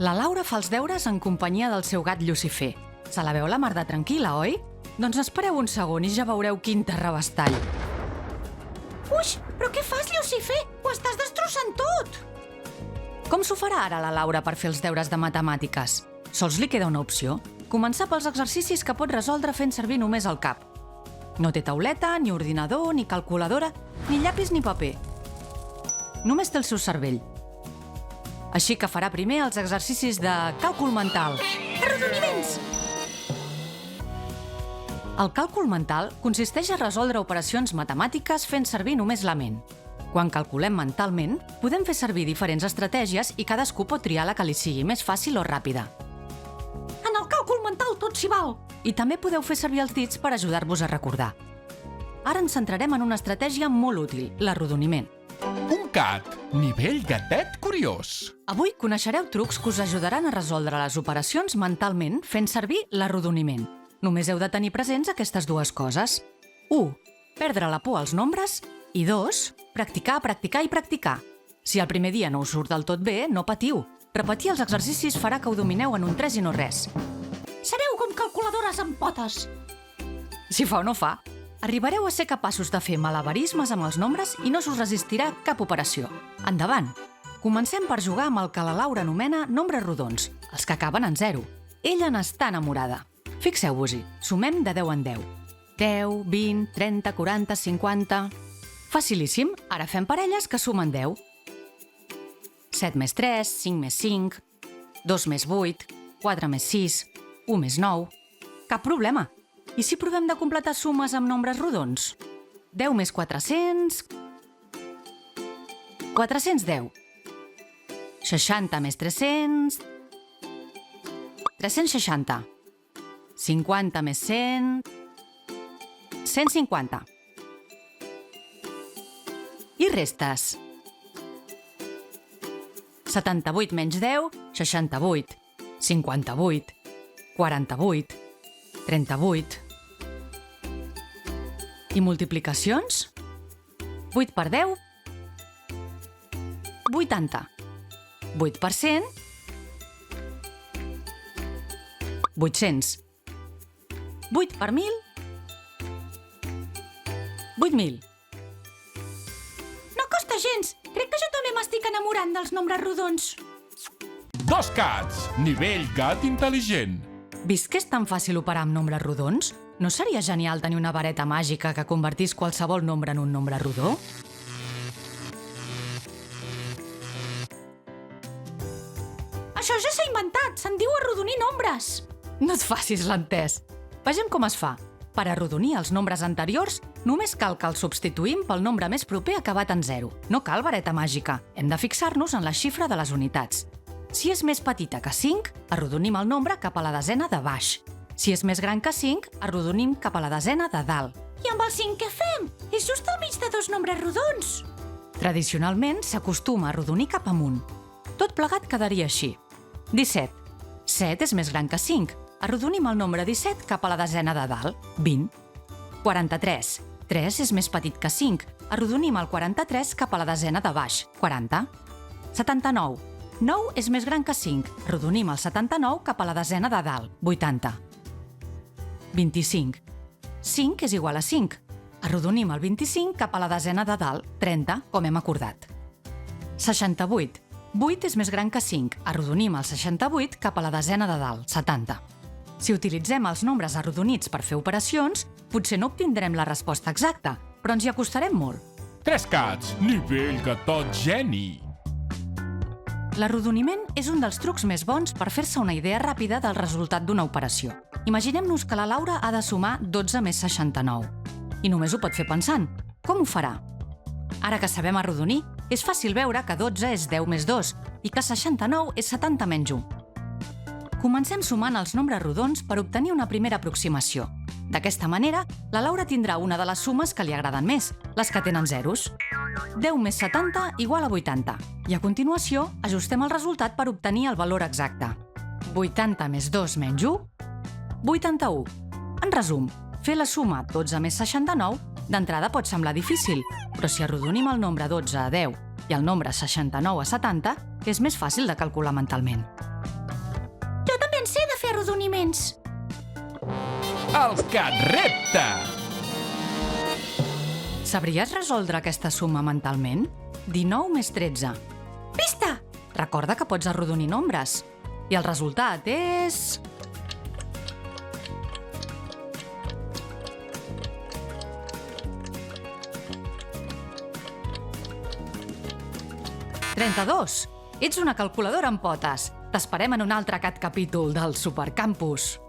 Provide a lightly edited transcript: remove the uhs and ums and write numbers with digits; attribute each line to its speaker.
Speaker 1: La Laura fa els deures en companyia del seu gat Llucifer. Se la veu la mar de tranquil·la, oi? Doncs espereu un segon i ja veureu quin terrabastall.
Speaker 2: Uix, però què fas, Llucifer? Ho estàs destrossant tot!
Speaker 1: Com s'ho farà ara la Laura per fer els deures de matemàtiques? Sols li queda una opció: començar pels exercicis que pot resoldre fent servir només el cap. No té tauleta, ni ordinador, ni calculadora, ni llapis ni paper. Només té el seu cervell. Així que farà primer els exercicis de càlcul mental.
Speaker 2: Arrodoniments!
Speaker 1: El càlcul mental consisteix a resoldre operacions matemàtiques fent servir només la ment. Quan calculem mentalment, podem fer servir diferents estratègies i cadascú pot triar la que li sigui més fàcil o ràpida.
Speaker 2: En el càlcul mental tot s'hi val!
Speaker 1: I també podeu fer servir els dits per ajudar-vos a recordar. Ara ens centrarem en una estratègia molt útil, l'arrodoniment.
Speaker 3: Un gat, nivell gatet curiós.
Speaker 1: Avui coneixereu trucs que us ajudaran a resoldre les operacions mentalment fent servir l'arrodoniment. Només heu de tenir presents aquestes dues coses. 1. Perdre la por als nombres. I 2. Practicar, practicar i practicar. Si el primer dia no us surt del tot bé, no patiu. Repetir els exercicis farà que ho domineu en un 3 i no res.
Speaker 2: Sereu com calculadores amb potes!
Speaker 1: Si fa o no fa, arribareu a ser capaços de fer malabarismes amb els nombres i no s'us resistirà cap operació. Endavant! Comencem per jugar amb el que la Laura anomena nombres rodons, els que acaben en 0. Ella n'està enamorada. Fixeu-vos-hi, sumem de 10 en 10. 10, 20, 30, 40, 50... Facilíssim, ara fem parelles que sumen 10. 7 més 3, 5 més 5, 2 més 8, 4 més 6, 1 més 9... Cap problema! I si provem de completar sumes amb nombres rodons? 10 més 400... 410. 60 més 300... 360. 50 més 100... 150. I restes. 78 menys 10, 68. 58. 48. 38. I multiplicacions? 8 per 10? 80. 8 per 100? 800. 8 per 1.000? 8.000.
Speaker 2: No costa gens! Crec que jo també m'estic enamorant dels nombres rodons.
Speaker 3: Dos gats, nivell gat intel·ligent.
Speaker 1: Vist que és tan fàcil operar amb nombres rodons? No seria genial tenir una vareta màgica que convertís qualsevol nombre en un nombre rodó?
Speaker 2: Això ja s'ha inventat! Se'n diu arrodonir nombres!
Speaker 1: No et facis l'entès. Vegem com es fa. Per arrodonir els nombres anteriors, només cal que els substituïm pel nombre més proper acabat en 0. No cal vareta màgica. Hem de fixar-nos en la xifra de les unitats. Si és més petita que 5, arrodonim el nombre cap a la desena de baix. Si és més gran que 5, arrodonim cap a la desena de dalt.
Speaker 2: I amb el 5 què fem? És just al mig de dos nombres rodons.
Speaker 1: Tradicionalment s'acostuma a arrodonir cap amunt. Tot plegat quedaria així. 17. 7 és més gran que 5. Arrodonim el nombre 17 cap a la desena de dalt. 20. 43. 3 és més petit que 5. Arrodonim el 43 cap a la desena de baix. 40. 79. 9 és més gran que 5. Arrodonim el 79 cap a la desena de dalt. 80. 25. 5 és igual a 5. Arrodonim el 25 cap a la desena de dalt. 30, com hem acordat. 68. 8 és més gran que 5. Arrodonim el 68 cap a la desena de dalt. 70. Si utilitzem els nombres arrodonits per fer operacions, potser no obtindrem la resposta exacta, però ens hi acostarem molt.
Speaker 3: Tres gats, nivell gatot geni.
Speaker 1: L'arrodoniment és un dels trucs més bons per fer-se una idea ràpida del resultat d'una operació. Imaginem-nos que la Laura ha de sumar 12 més 69. I només ho pot fer pensant. Com ho farà? Ara que sabem arrodonir, és fàcil veure que 12 és 10 més 2 i que 69 és 70 menys 1. Comencem sumant els nombres rodons per obtenir una primera aproximació. D'aquesta manera, la Laura tindrà una de les sumes que li agraden més, les que tenen zeros. 10 més 70 igual a 80. I a continuació, ajustem el resultat per obtenir el valor exacte. 80 més 2 menys 1, 81. En resum, fer la suma 12 més 69 d'entrada pot semblar difícil, però si arrodonim el nombre 12 a 10 i el nombre 69 a 70, és més fàcil de calcular mentalment.
Speaker 2: arrodoniments.
Speaker 3: El Cat Repte!
Speaker 1: Sabries resoldre aquesta suma mentalment? 19 més 13.
Speaker 2: Pista!
Speaker 1: Recorda que pots arrodonir nombres. I el resultat és... «32. Ets una calculadora amb potes. T'esperem en un altre Cat capítol del Supercampus.